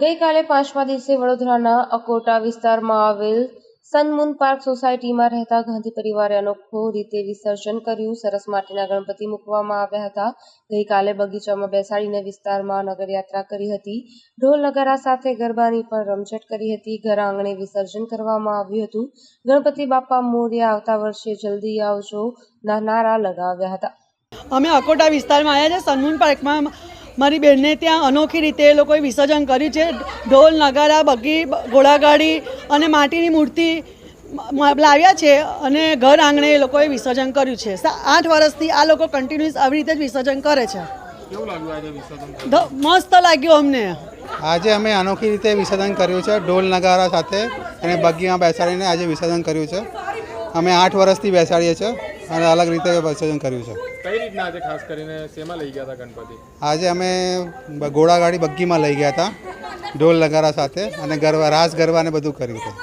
ગઈકાલે પાંચમા દિવસે વડોદરાના અકોટા વિસ્તારમાં આવેલ સનમૂન પાર્ક સોસાયટીમાં રહેતા ગાંધી પરિવારે અનોખો રીતે વિસર્જન કર્યું. સરસ માટીના ગણપતિ મૂકવામાં આવ્યા હતા. ગઈકાલે બગીચામાં બેસાડીને વિસ્તારમાં નગરયાત્રા કરી હતી. ઢોલ નગારા સાથે ગરબાની પણ રમઝટ કરી હતી. ઘર આંગણે વિસર્જન કરવામાં આવ્યું હતું. ગણપતિ બાપા મોરયા, આવતા વર્ષે જલ્દી આવજો ના નારા લગાવ્યા હતા. અમે અકોટા વિસ્તારમાં આવ્યા છે. સનમૂન પાર્કમાં મારી બહેનને ત્યાં અનોખી રીતે એ લોકોએ વિસર્જન કર્યું છે. ઢોલ નગારા, બગી, ઘોડાગાડી અને માટીની મૂર્તિ લાવ્યા છે અને ઘર આંગણે એ લોકોએ વિસર્જન કર્યું છે. 8 વર્ષથી આ લોકો કન્ટિન્યુઅસ આવી રીતે જ વિસર્જન કરે છે. કેવું લાગ્યું આજે વિસર્જન? મસ્ત લાગ્યું અમને. આજે અમે અનોખી રીતે વિસર્જન કર્યું છે. ઢોલ નગારા સાથે અને બગીમાં બેસાડીને આજે વિસર્જન કર્યું છે. અમે 8 વર્ષથી બેસાડીએ છીએ અને અલગ રીતે વિસર્જન કર્યું છે. કઈ રીતના આજે ખાસ કરીને શેમાં લઈ ગયા હતા ગણપતિ? આજે અમે ઘોડાગાડી બગ્ગીમાં લઈ ગયા હતા ઢોલ નગારા સાથે અને ગરબા, રાસ ગરબા ને બધું કર્યું હતું.